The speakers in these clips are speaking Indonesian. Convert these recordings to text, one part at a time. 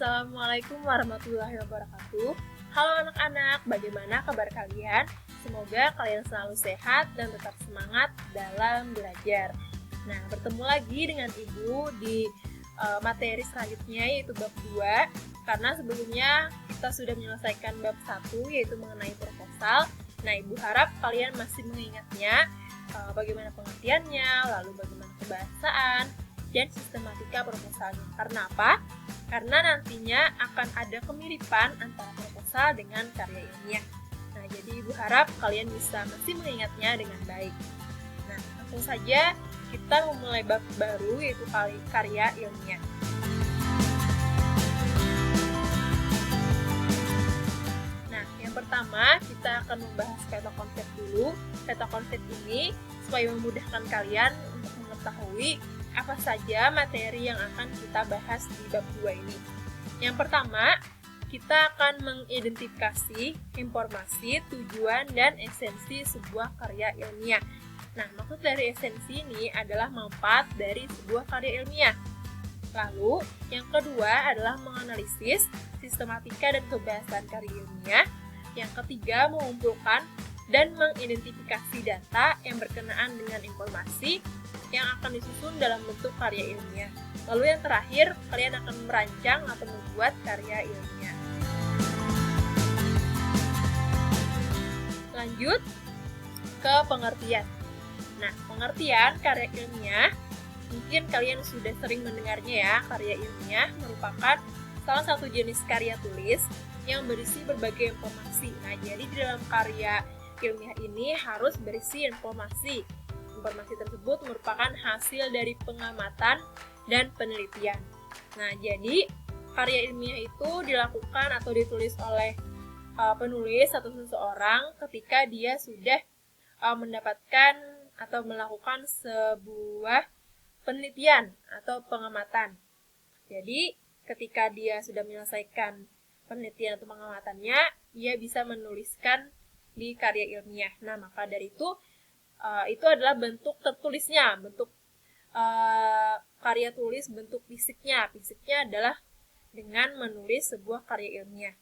Assalamualaikum warahmatullahi wabarakatuh. Halo anak-anak, bagaimana kabar kalian? Semoga kalian selalu sehat dan tetap semangat dalam belajar. Nah, bertemu lagi dengan Ibu di materi selanjutnya yaitu bab 2. Karena sebelumnya kita sudah menyelesaikan bab 1 yaitu mengenai proposal. Nah, Ibu harap kalian masih mengingatnya bagaimana pengertiannya, lalu bagaimana kebahasaan, dan sistematika proposalnya. Karena apa? Karena nantinya akan ada kemiripan antara proposal dengan karya ilmiah. Nah, jadi Ibu harap kalian bisa masih mengingatnya dengan baik. Nah, langsung saja kita memulai bab baru yaitu karya ilmiah. Nah, yang pertama kita akan membahas peta konsep dulu. Peta konsep ini supaya memudahkan kalian untuk mengetahui apa saja materi yang akan kita bahas di bab 2 ini. Yang pertama, kita akan mengidentifikasi informasi, tujuan, dan esensi sebuah karya ilmiah. Nah, maksud dari esensi ini adalah manfaat dari sebuah karya ilmiah. Lalu, yang kedua adalah menganalisis sistematika dan kebahasan karya ilmiah. Yang ketiga, mengumpulkan dan mengidentifikasi data yang berkenaan dengan informasi yang akan disusun dalam bentuk karya ilmiah. Lalu yang terakhir, kalian akan merancang atau membuat karya ilmiah. Lanjut ke pengertian. Nah, pengertian karya ilmiah, mungkin kalian sudah sering mendengarnya ya. Karya ilmiah merupakan salah satu jenis karya tulis yang berisi berbagai informasi. Nah, jadi di dalam karya ilmiah ini harus berisi informasi. Informasi tersebut merupakan hasil dari pengamatan dan penelitian. Nah, jadi karya ilmiah itu dilakukan atau ditulis oleh penulis atau seseorang ketika dia sudah mendapatkan atau melakukan sebuah penelitian atau pengamatan. Jadi, ketika dia sudah menyelesaikan penelitian atau pengamatannya, dia bisa menuliskan di karya ilmiah. Nah, maka dari itu adalah bentuk tertulisnya, bentuk karya tulis, bentuk fisiknya. Fisiknya adalah dengan menulis sebuah karya ilmiah.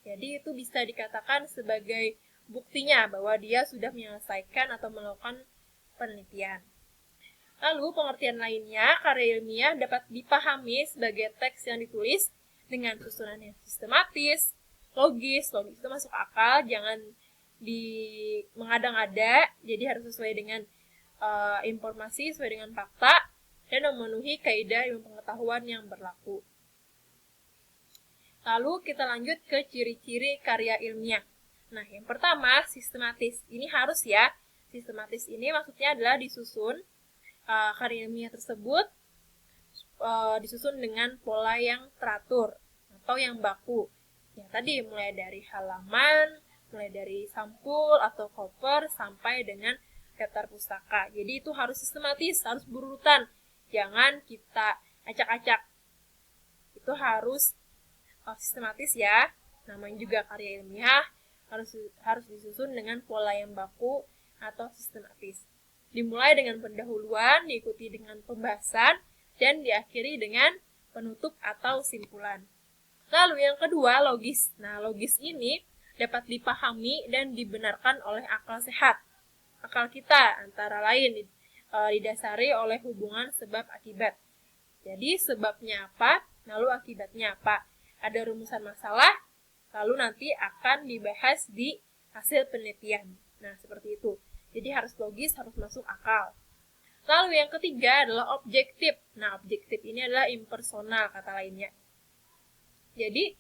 Jadi itu bisa dikatakan sebagai buktinya bahwa dia sudah menyelesaikan atau melakukan penelitian. Lalu pengertian lainnya, karya ilmiah dapat dipahami sebagai teks yang ditulis dengan susunan yang sistematis, logis itu masuk akal, jangan mengada-ngada, jadi harus sesuai dengan informasi, sesuai dengan fakta, dan memenuhi kaidah ilmu pengetahuan yang berlaku. Lalu kita lanjut ke ciri-ciri karya ilmiah. Nah, yang pertama, sistematis. Ini harus ya, sistematis ini maksudnya adalah disusun, karya ilmiah tersebut disusun dengan pola yang teratur atau yang baku. Ya, tadi mulai dari halaman, mulai dari sampul atau cover sampai dengan daftar pustaka. Jadi itu harus sistematis, harus berurutan. Jangan kita acak-acak. Itu harus sistematis ya. Namanya juga karya ilmiah, harus disusun dengan pola yang baku atau sistematis. Dimulai dengan pendahuluan, diikuti dengan pembahasan, dan diakhiri dengan penutup atau simpulan. Lalu yang kedua, logis. Nah, logis ini dapat dipahami dan dibenarkan oleh akal sehat. Akal kita antara lain didasari oleh hubungan sebab akibat. Jadi sebabnya apa, lalu akibatnya apa. Ada rumusan masalah, lalu nanti akan dibahas di hasil penelitian. Nah, seperti itu. Jadi harus logis, harus masuk akal. Lalu yang ketiga adalah objektif. Nah, objektif ini adalah impersonal kata lainnya. Jadi,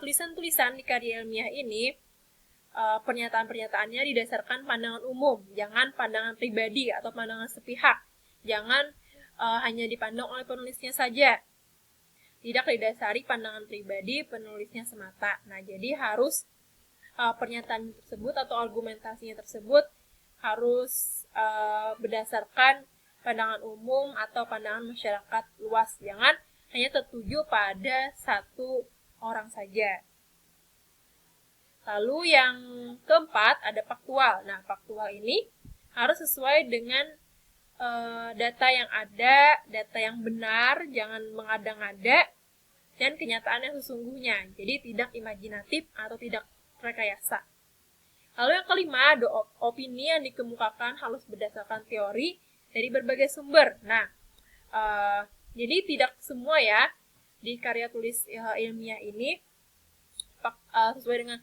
tulisan-tulisan di karya ilmiah ini, pernyataan-pernyataannya didasarkan pandangan umum, jangan pandangan pribadi atau pandangan sepihak. Jangan hanya dipandang oleh penulisnya saja. Tidak didasari pandangan pribadi penulisnya semata. Nah, jadi harus pernyataan tersebut atau argumentasinya tersebut harus berdasarkan pandangan umum atau pandangan masyarakat luas. Jangan hanya tertuju pada satu orang saja. Lalu yang keempat ada faktual. Nah, faktual ini harus sesuai dengan data yang ada, data yang benar, jangan mengada-ngada, dan kenyataan yang sesungguhnya. Jadi tidak imajinatif atau tidak rekayasa. Lalu yang kelima, opini yang dikemukakan harus berdasarkan teori dari berbagai sumber. Nah, jadi tidak semua ya di karya tulis ilmiah ini sesuai dengan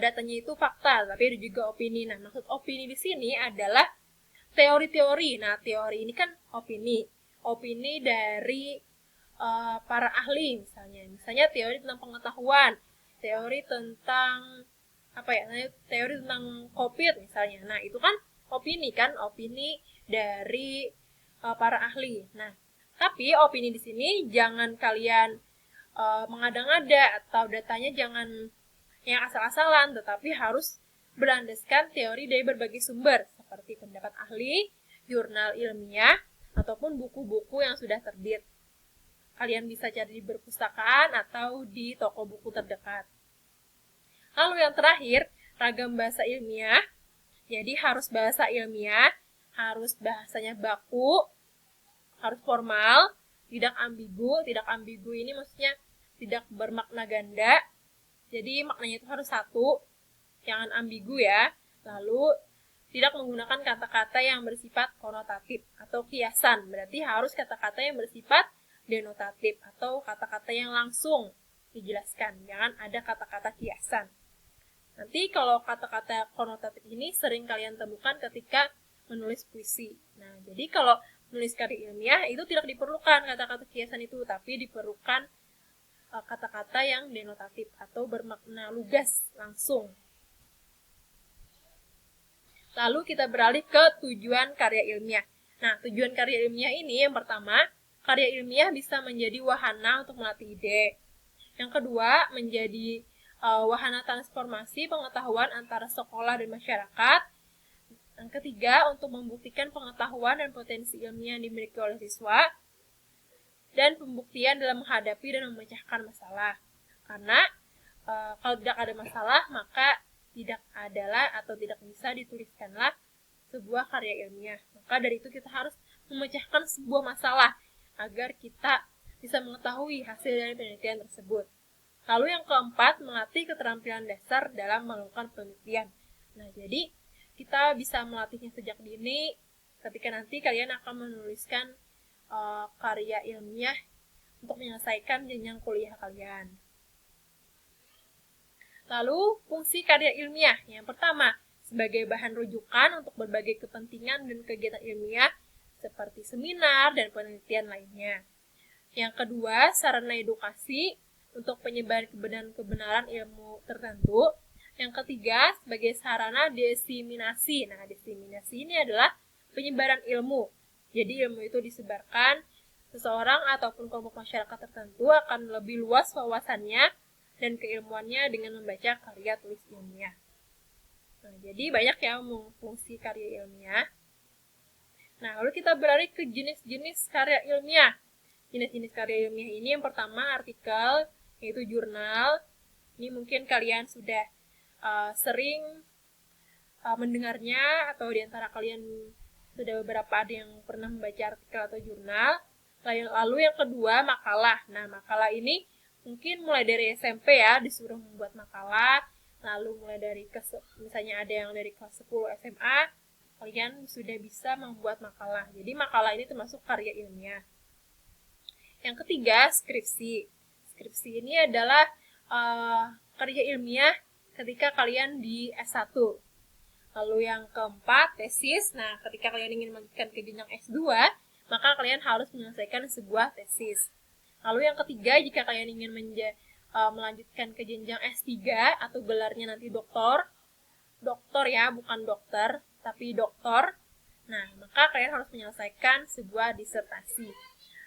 datanya itu fakta, tapi ada juga opini. Nah, maksud opini di sini adalah teori-teori. Nah, teori ini kan opini dari para ahli misalnya teori tentang pengetahuan, teori tentang teori tentang COVID misalnya. Nah, itu kan opini dari para ahli. Nah, tapi opini di sini jangan kalian mengada-ngada atau datanya jangan yang asal-asalan, tetapi harus berlandaskan teori dari berbagai sumber seperti pendapat ahli, jurnal ilmiah, ataupun buku-buku yang sudah terbit. Kalian bisa cari di perpustakaan atau di toko buku terdekat. Lalu yang terakhir, ragam bahasa ilmiah. Jadi harus bahasa ilmiah, harus bahasanya baku, harus formal, tidak ambigu. Tidak ambigu ini maksudnya tidak bermakna ganda. Jadi maknanya itu harus satu, jangan ambigu ya. Lalu tidak menggunakan kata-kata yang bersifat konotatif atau kiasan. Berarti harus kata-kata yang bersifat denotatif atau kata-kata yang langsung dijelaskan. Jangan ada kata-kata kiasan. Nanti kalau kata-kata konotatif ini sering kalian temukan ketika menulis puisi. Nah, jadi kalau menulis karya ilmiah itu tidak diperlukan kata-kata kiasan itu, tapi diperlukan kata-kata yang denotatif atau bermakna lugas langsung. Lalu kita beralih ke tujuan karya ilmiah. Nah, tujuan karya ilmiah ini yang pertama, karya ilmiah bisa menjadi wahana untuk melatih ide. Yang kedua, menjadi wahana transformasi pengetahuan antara sekolah dan masyarakat. Yang ketiga, untuk membuktikan pengetahuan dan potensi ilmiah yang dimiliki oleh siswa. Dan pembuktian dalam menghadapi dan memecahkan masalah. Karena kalau tidak ada masalah, maka tidak adalah atau tidak bisa dituliskanlah sebuah karya ilmiah. Maka dari itu kita harus memecahkan sebuah masalah agar kita bisa mengetahui hasil dari penelitian tersebut. Lalu yang keempat, melatih keterampilan dasar dalam melakukan penelitian. Nah, jadi kita bisa melatihnya sejak dini ketika nanti kalian akan menuliskan karya ilmiah untuk menyelesaikan jenjang kuliah kalian. Lalu, fungsi karya ilmiah. Yang pertama, sebagai bahan rujukan untuk berbagai kepentingan dan kegiatan ilmiah seperti seminar dan penelitian lainnya. Yang kedua, sarana edukasi untuk penyebaran kebenaran ilmu tertentu. Yang ketiga, sebagai sarana diseminasi. Nah, diseminasi ini adalah penyebaran ilmu. Jadi ilmu itu disebarkan, seseorang ataupun kelompok masyarakat tertentu akan lebih luas wawasannya dan keilmuannya dengan membaca karya tulis ilmiah. Nah, jadi banyak ya fungsi karya ilmiah. Nah, lalu kita beralih ke jenis-jenis karya ilmiah. Jenis-jenis karya ilmiah ini yang pertama artikel, yaitu jurnal. Ini mungkin kalian sudah sering mendengarnya atau di antara kalian sudah beberapa ada yang pernah membaca artikel atau jurnal. Lalu yang kedua, makalah. Nah, makalah ini mungkin mulai dari SMP ya, disuruh membuat makalah. Lalu mulai dari misalnya ada yang dari kelas 10 SMA, kalian sudah bisa membuat makalah. Jadi makalah ini termasuk karya ilmiah. Yang ketiga, skripsi. Skripsi ini adalah karya ilmiah ketika kalian di S1. Lalu yang keempat, tesis. Nah, ketika kalian ingin melanjutkan ke jenjang S2, maka kalian harus menyelesaikan sebuah tesis. Lalu yang ketiga, jika kalian ingin melanjutkan ke jenjang S3 atau gelarnya nanti doktor ya, bukan dokter, tapi doktor. Nah, maka kalian harus menyelesaikan sebuah disertasi.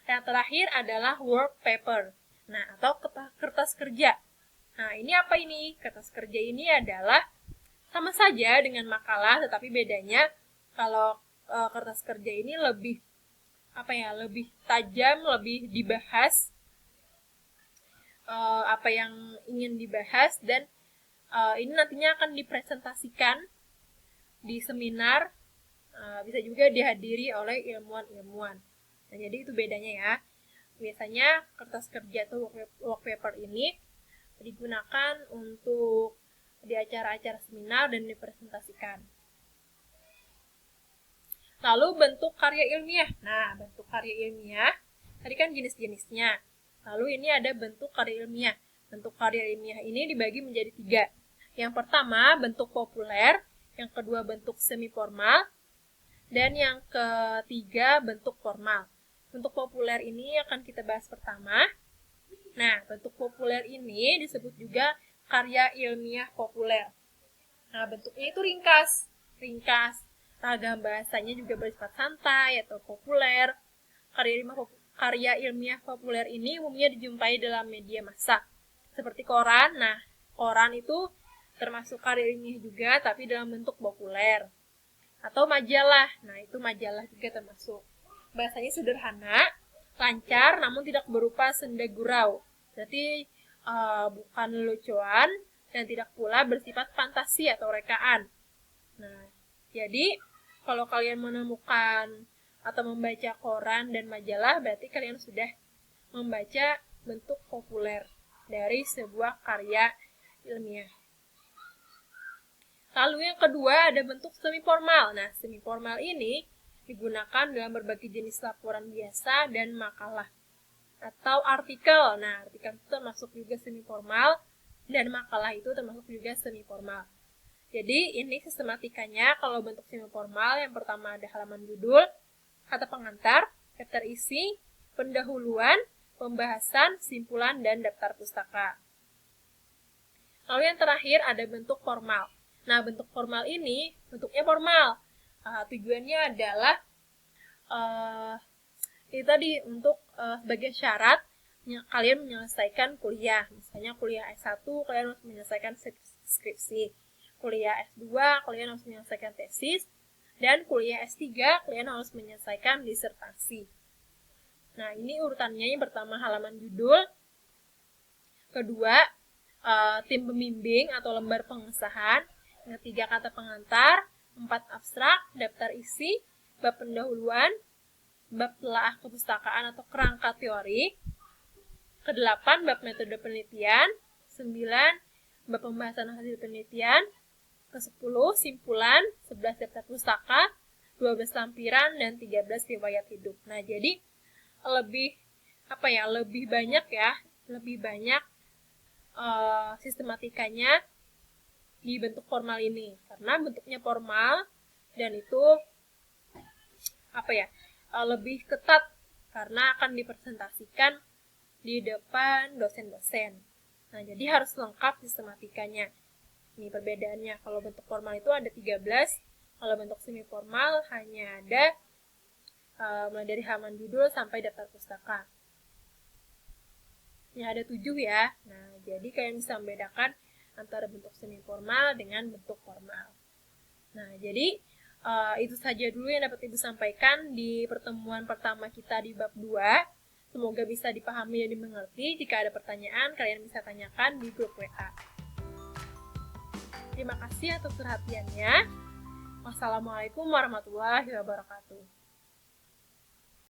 Yang terakhir adalah work paper. Nah, atau kertas kerja. Nah, ini apa ini? Kertas kerja ini adalah sama saja dengan makalah, tetapi bedanya kalau kertas kerja ini lebih tajam, lebih dibahas apa yang ingin dibahas, dan ini nantinya akan dipresentasikan di seminar, bisa juga dihadiri oleh ilmuwan-ilmuwan. Nah, jadi itu bedanya ya. Biasanya kertas kerja atau work paper ini digunakan untuk di acara-acara seminar dan dipresentasikan. Lalu bentuk karya ilmiah. Nah, bentuk karya ilmiah tadi kan jenis-jenisnya. Lalu ini ada bentuk karya ilmiah. Bentuk karya ilmiah ini dibagi menjadi 3. Yang pertama bentuk populer, yang kedua bentuk semi formal, dan yang ketiga bentuk formal. Bentuk populer ini akan kita bahas pertama. Nah, bentuk populer ini disebut juga karya ilmiah populer. Nah, bentuknya itu ringkas. Ragam bahasanya juga bersifat santai atau populer. Karya ilmiah populer ini umumnya dijumpai dalam media massa, seperti koran. Nah, koran itu termasuk karya ilmiah juga, tapi dalam bentuk populer. Atau majalah. Nah, itu majalah juga termasuk. Bahasanya sederhana, lancar, namun tidak berupa senda gurau. Berarti bukan lelucoan dan tidak pula bersifat fantasi atau rekaan. Nah, jadi kalau kalian menemukan atau membaca koran dan majalah, berarti kalian sudah membaca bentuk populer dari sebuah karya ilmiah. Lalu yang kedua ada bentuk semi formal. Nah, semi formal ini digunakan dalam berbagai jenis laporan biasa dan makalah atau artikel. Nah, artikel itu termasuk juga semi formal dan makalah itu termasuk juga semi formal. Jadi, ini sistematikanya kalau bentuk semi formal, yang pertama ada halaman judul, kata pengantar, daftar isi, pendahuluan, pembahasan, simpulan, dan daftar pustaka. Lalu yang terakhir ada bentuk formal. Nah, bentuk formal ini bentuknya formal. Tujuannya adalah itu tadi untuk sebagai syarat kalian menyelesaikan kuliah. Misalnya kuliah S1 kalian harus menyelesaikan skripsi. Kuliah S2 kalian harus menyelesaikan tesis. Dan kuliah S3 kalian harus menyelesaikan disertasi. Nah, ini urutannya. Yang pertama halaman judul. Kedua, tim pembimbing atau lembar pengesahan. Yang ketiga kata pengantar. 4 abstrak, daftar isi, bab pendahuluan, bab telaah kepustakaan atau kerangka teori. Ke-8 bab metode penelitian. 9 bab pembahasan hasil penelitian. Ke-10 simpulan, 11 daftar pustaka, 12 lampiran, dan 13 riwayat hidup. Nah, jadi lebih banyak sistematikanya di bentuk formal ini, karena bentuknya formal dan itu lebih ketat karena akan dipresentasikan di depan dosen-dosen. Nah, jadi harus lengkap sistematikanya. Ini perbedaannya. Kalau bentuk formal itu ada 13, kalau bentuk semi formal hanya ada mulai dari halaman judul sampai daftar pustaka. Ini ada 7 ya. Nah, jadi kalian bisa membedakan antara bentuk semi formal dengan bentuk formal. Nah, jadi itu saja dulu yang dapat Ibu sampaikan di pertemuan pertama kita di bab 2. Semoga bisa dipahami dan dimengerti. Jika ada pertanyaan, kalian bisa tanyakan di grup WA. Terima kasih atas perhatiannya. Wassalamualaikum warahmatullahi wabarakatuh.